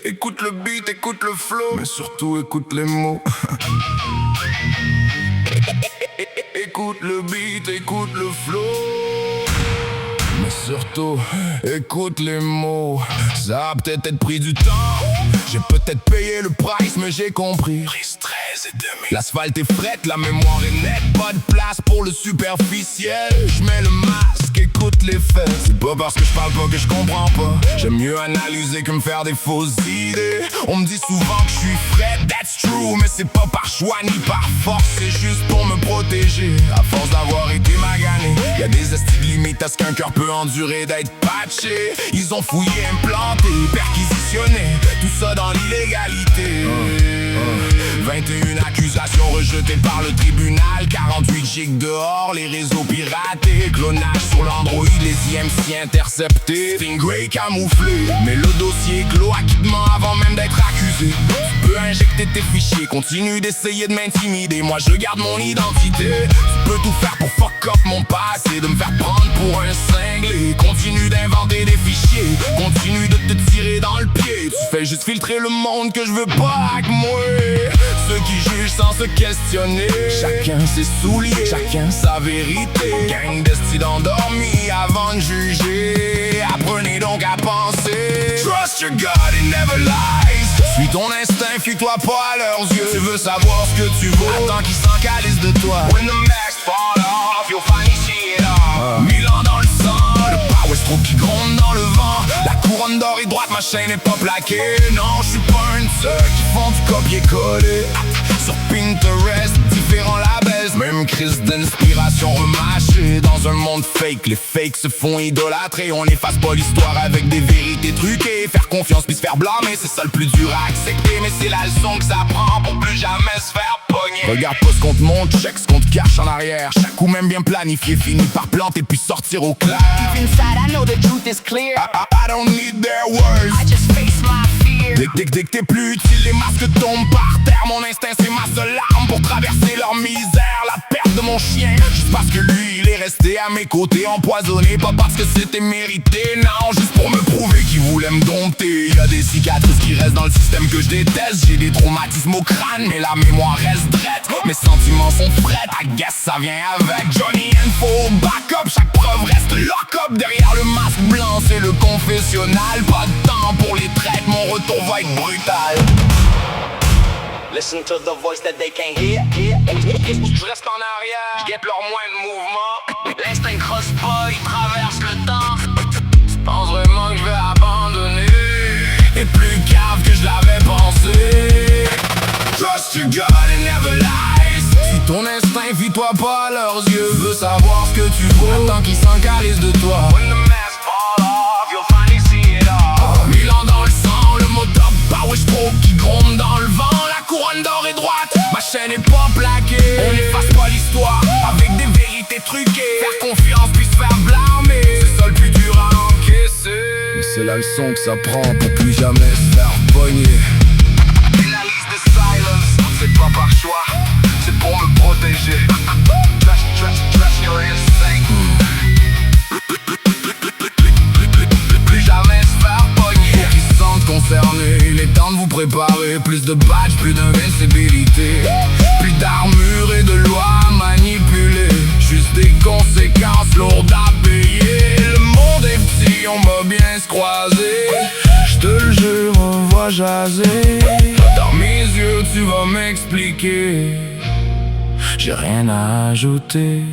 Écoute le beat, écoute le flow, mais surtout écoute les mots. Écoute le beat, écoute le flow, mais surtout écoute les mots. Ça a peut-être pris du temps, j'ai peut-être payé le price, mais j'ai compris. Prise 13 et demi. L'asphalte est frette, la mémoire est nette, pas de place pour le superficiel. J'mets le masque, écoute les faits. C'est pas parce que je parle pas que je comprends pas. J'aime mieux analyser que me faire des fausses idées. On me dit souvent que je suis frais, that's true, mais c'est pas par choix ni par force, c'est juste pour me protéger. À force d'avoir été magané, y'a des astuces limites à ce qu'un cœur peut endurer d'être patché. Ils ont fouillé, implanté, perquisitionné, tout ça dans l'illégalité. 21 accusations rejetées par le tribunal, 48 gigs dehors, les réseaux piratés, clonage sur l'Android, les IMC interceptés, Stingray camouflé. Mais le dossier est clos, acquittement avant même d'être accusé. Tu peux injecter tes fichiers, continue d'essayer de m'intimider, moi je garde mon identité. Tu peux tout faire pour fuck up mon passé, de me faire prendre pour un cinglé. Continue d'inventer des fichiers, continue de te tirer dans le pied. Tu fais juste filtrer le monde que je veux pas avec moi. Ceux qui jugent sans se questionner, chacun ses souliers, chacun sa vérité. Gang d'estis endormis avant de juger, apprenez donc à penser. Trust your God, it never lies. Suis ton instinct, fuis-toi pas à leurs yeux. Tu veux savoir ce que tu vaux, attends qu'ils s'en calissent de toi. When the masks fall off, you'll finally see it all. 1000 ans dans le sang, le power stroke qui gronde dans le vent. La couronne d'or est droite, ma chaîne n'est pas plaquée. Non, je suis pas un de ceux qui font du copier-coller. Sur Pinterest, différents labels, même crise d'inspiration remâchée. Dans un monde fake, les fakes se font idolâtrer. On n'efface pas l'histoire avec des vérités truquées. Faire confiance puis se faire blâmer, c'est ça le plus dur à accepter. Mais c'est la leçon que ça prend pour plus jamais se faire pogner. Regarde pas ce qu'on te montre, check ce qu'on te cache en arrière. Chaque coup même bien planifié finit par planter puis sortir au clair. Deep inside I know the truth is clear. I don't need their words, I just face my fear. Dès que t'es plus utile, les masques tombent par terre. Mon instinct c'est ma seule arme pour traverser leur misère. La perte de mon chien, juste parce que lui il est resté à mes côtés empoisonné. Pas parce que c'était mérité, non, juste pour me prouver qu'il voulait me dompter. Y'a des cicatrices qui restent dans le système que je déteste. J'ai des traumatismes au crâne, mais la mémoire reste drette. Mes sentiments sont frettes, I guess ça vient avec. Johnny Info, backup, chaque preuve reste lock-up. Derrière le masque blanc c'est le confessionnal. Pas de temps pour les traites, mon retour va être brutal. Listen to the voice that they can't hear. Je reste en arrière, je guette leur moins de mouvement. L'instinct crosse pas, il traverse le temps. Tu penses vraiment que je vais abandonner? Et plus cave que je l'avais pensé. Trust your God, it never lies. Si ton instinct, fie-toi pas à leurs yeux. Veux savoir ce que tu vaux, tant qu'ils s'encarissent de toi. When the mask fall off, you'll finally see it all. 1000 ans dans le sang, le moteur power stroke qui gronde dans le vent. La couronne d'or est droite, ma chaîne est pas plaquée. On n'efface pas l'histoire avec des vérités truquées. Faire confiance puis se faire blâmer, c'est ça le plus dur à encaisser. Mais c'est la leçon que ça prend pour plus jamais se faire pogner. Analyse de silence, c'est pas par choix, c'est pour me protéger. Trust your instinct. Plus jamais se faire pogner. Pour qu'ils se sentent concernés, il est temps de vous préparer. Plus de badges, plus d'invincibilité, plus d'armure et de lois à manipuler. Juste des conséquences lourdes à payer. Le monde est petit, on va bien se croiser. Je te le jure, on va jaser. Dans mes yeux, tu vas m'expliquer. J'ai rien à ajouter.